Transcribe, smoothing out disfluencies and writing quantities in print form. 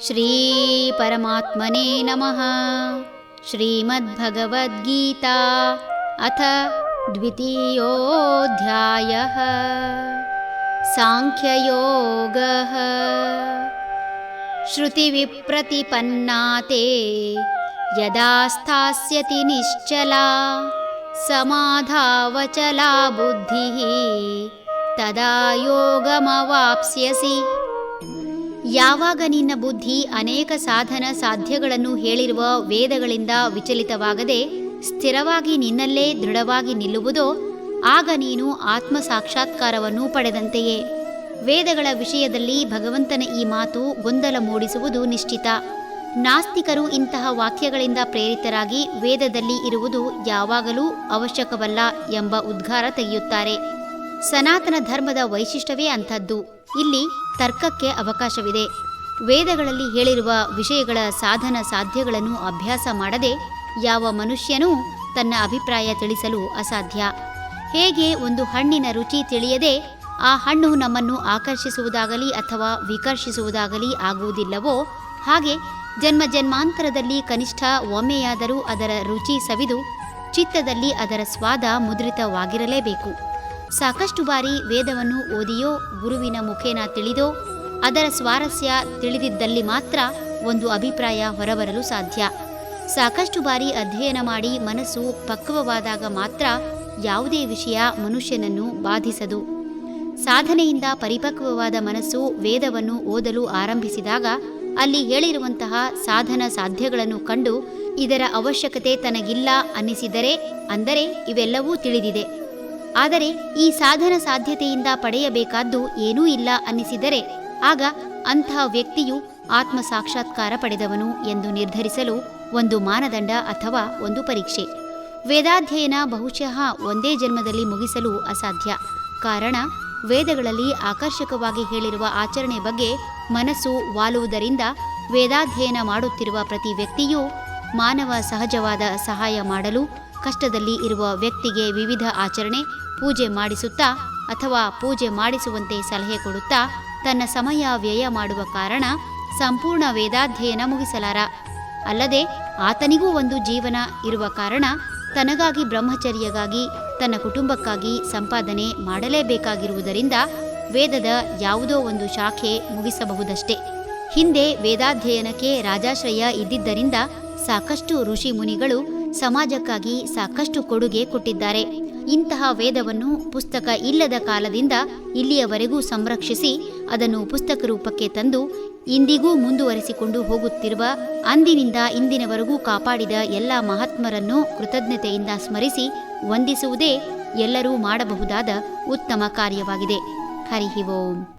ಶ್ರೀ ಪರಮಾತ್ಮನೇ ನಮಃ. ಶ್ರೀಮದ್ಭಗವದ್ಗೀತಾ ಅಥ ದ್ವಿತೀಯೋऽಧ್ಯಾಯಃ. ಸಾಂಖ್ಯಯೋಗಃ. ಶ್ರುತಿವಿಪ್ರತಿಪನ್ನಾ ತೇ ಯದಾ ಸ್ಥಾಸ್ಯತಿ ನಿಶ್ಚಲಾ ಸಮಾಧಾವಚಲಾ ಬುದ್ಧಿಃ ತದಾ ಯೋಗಮವಾಪ್ಸ್ಯಸಿ. ಯಾವಾಗ ನಿನ್ನ ಬುದ್ಧಿ ಅನೇಕ ಸಾಧನ ಸಾಧ್ಯಗಳನ್ನು ಹೇಳಿರುವ ವೇದಗಳಿಂದ ವಿಚಲಿತವಾಗದೆ ಸ್ಥಿರವಾಗಿ ನಿನ್ನಲ್ಲೇ ದೃಢವಾಗಿ ನಿಲ್ಲುವುದೋ ಆಗ ನೀನು ಆತ್ಮ ಸಾಕ್ಷಾತ್ಕಾರವನ್ನು ಪಡೆದಂತೆಯೇ. ವೇದಗಳ ವಿಷಯದಲ್ಲಿ ಭಗವಂತನ ಈ ಮಾತು ಗೊಂದಲ ಮೂಡಿಸುವುದು ನಿಶ್ಚಿತ. ನಾಸ್ತಿಕರು ಇಂತಹ ವಾಕ್ಯಗಳಿಂದ ಪ್ರೇರಿತರಾಗಿ ವೇದದಲ್ಲಿ ಇರುವುದು ಯಾವಾಗಲೂ ಅವಶ್ಯಕವಲ್ಲ ಎಂಬ ಉದ್ಗಾರ ತೆಗೆಯುತ್ತಾರೆ. ಸನಾತನ ಧರ್ಮದ ವೈಶಿಷ್ಟ್ಯವೇ ಅಂಥದ್ದು. ಇಲ್ಲಿ ತರ್ಕಕ್ಕೆ ಅವಕಾಶವಿದೆ. ವೇದಗಳಲ್ಲಿ ಹೇಳಿರುವ ವಿಷಯಗಳ ಸಾಧನ ಸಾಧ್ಯಗಳನ್ನು ಅಭ್ಯಾಸ ಮಾಡದೆ ಯಾವ ಮನುಷ್ಯನೂ ತನ್ನ ಅಭಿಪ್ರಾಯ ತಿಳಿಸಲು ಅಸಾಧ್ಯ. ಹೇಗೆ ಒಂದು ಹಣ್ಣಿನ ರುಚಿ ತಿಳಿಯದೆ ಆ ಹಣ್ಣು ನಮ್ಮನ್ನು ಆಕರ್ಷಿಸುವುದಾಗಲಿ ಅಥವಾ ವಿಕರ್ಷಿಸುವುದಾಗಲಿ ಆಗುವುದಿಲ್ಲವೋ ಹಾಗೆ ಜನ್ಮ ಜನ್ಮಾಂತರದಲ್ಲಿ ಕನಿಷ್ಠ ಒಮ್ಮೆಯಾದರೂ ಅದರ ರುಚಿ ಸವಿದು ಚಿತ್ತದಲ್ಲಿ ಅದರ ಸ್ವಾದ ಮುದ್ರಿತವಾಗಿರಲೇಬೇಕು. ಸಾಕಷ್ಟು ಬಾರಿ ವೇದವನ್ನು ಓದಿಯೋ ಗುರುವಿನ ಮುಖೇನ ತಿಳಿದೋ ಅದರ ಸ್ವಾರಸ್ಯ ತಿಳಿದಿದ್ದಲ್ಲಿ ಮಾತ್ರ ಒಂದು ಅಭಿಪ್ರಾಯ ಹೊರಬರಲು ಸಾಧ್ಯ. ಸಾಕಷ್ಟು ಬಾರಿ ಅಧ್ಯಯನ ಮಾಡಿ ಮನಸ್ಸು ಪಕ್ವವಾದಾಗ ಮಾತ್ರ ಯಾವುದೇ ವಿಷಯ ಮನುಷ್ಯನನ್ನು ಬಾಧಿಸದು. ಸಾಧನೆಯಿಂದ ಪರಿಪಕ್ವವಾದ ಮನಸ್ಸು ವೇದವನ್ನು ಓದಲು ಆರಂಭಿಸಿದಾಗ ಅಲ್ಲಿ ಹೇಳಿರುವಂತಹ ಸಾಧನ ಸಾಧ್ಯಗಳನ್ನು ಕಂಡು ಇದರ ಅವಶ್ಯಕತೆ ತನಗಿಲ್ಲ ಅನ್ನಿಸಿದರೆ ಅಂದರೆ ಇವೆಲ್ಲವೂ ತಿಳಿದಿದೆ. ಆದರೆ ಈ ಸಾಧನ ಸಾಧ್ಯತೆಯಿಂದ ಪಡೆಯಬೇಕಾದ್ದು ಏನೂ ಇಲ್ಲ ಅನ್ನಿಸಿದರೆ ಆಗ ಅಂತಹ ವ್ಯಕ್ತಿಯು ಆತ್ಮ ಸಾಕ್ಷಾತ್ಕಾರ ಪಡೆದವನು ಎಂದು ನಿರ್ಧರಿಸಲು ಒಂದು ಮಾನದಂಡ ಅಥವಾ ಒಂದು ಪರೀಕ್ಷೆ. ವೇದಾಧ್ಯಯನ ಬಹುಶಃ ಒಂದೇ ಜನ್ಮದಲ್ಲಿ ಮುಗಿಸಲು ಅಸಾಧ್ಯ. ಕಾರಣ ವೇದಗಳಲ್ಲಿ ಆಕರ್ಷಕವಾಗಿ ಹೇಳಿರುವ ಆಚರಣೆ ಬಗ್ಗೆ ಮನಸ್ಸು ವಾಲುವುದರಿಂದ ವೇದಾಧ್ಯಯನ ಮಾಡುತ್ತಿರುವ ಪ್ರತಿ ವ್ಯಕ್ತಿಯೂ ಮಾನವ ಸಹಜವಾದ ಸಹಾಯ ಮಾಡಲು ಕಷ್ಟದಲ್ಲಿ ಇರುವ ವ್ಯಕ್ತಿಗೆ ವಿವಿಧ ಆಚರಣೆ ಪೂಜೆ ಮಾಡಿಸುತ್ತಾ ಅಥವಾ ಪೂಜೆ ಮಾಡಿಸುವಂತೆ ಸಲಹೆ ಕೊಡುತ್ತಾ ತನ್ನ ಸಮಯ ವ್ಯಯ ಮಾಡುವ ಕಾರಣ ಸಂಪೂರ್ಣ ವೇದಾಧ್ಯಯನ ಮುಗಿಸಲಾರ. ಅಲ್ಲದೆ ಆತನಿಗೂ ಒಂದು ಜೀವನ ಇರುವ ಕಾರಣ ತನಗಾಗಿ ಬ್ರಹ್ಮಚರ್ಯಗಾಗಿ ತನ್ನ ಕುಟುಂಬಕ್ಕಾಗಿ ಸಂಪಾದನೆ ಮಾಡಲೇಬೇಕಾಗಿರುವುದರಿಂದ ವೇದದ ಯಾವುದೋ ಒಂದು ಶಾಖೆ ಮುಗಿಸಬಹುದಷ್ಟೇ. ಹಿಂದೆ ವೇದಾಧ್ಯಯನಕ್ಕೆ ರಾಜಾಶ್ರಯ ಇದ್ದಿದ್ದರಿಂದ ಸಾಕಷ್ಟು ಋಷಿ ಮುನಿಗಳು ಸಮಾಜಕ್ಕಾಗಿ ಸಾಕಷ್ಟು ಕೊಡುಗೆ ಕೊಟ್ಟಿದ್ದಾರೆ. ಇಂತಹ ವೇದವನ್ನು ಪುಸ್ತಕ ಇಲ್ಲದ ಕಾಲದಿಂದ ಇಲ್ಲಿಯವರೆಗೂ ಸಂರಕ್ಷಿಸಿ ಅದನ್ನು ಪುಸ್ತಕ ರೂಪಕ್ಕೆ ತಂದು ಇಂದಿಗೂ ಮುಂದುವರಿಸಿಕೊಂಡು ಹೋಗುತ್ತಿರುವ ಅಂದಿನಿಂದ ಇಂದಿನವರೆಗೂ ಕಾಪಾಡಿದ ಎಲ್ಲ ಮಹಾತ್ಮರನ್ನು ಕೃತಜ್ಞತೆಯಿಂದ ಸ್ಮರಿಸಿ ವಂದಿಸುವುದೇ ಎಲ್ಲರೂ ಮಾಡಬಹುದಾದ ಉತ್ತಮ ಕಾರ್ಯವಾಗಿದೆ. ಹರಿ ಓಂ.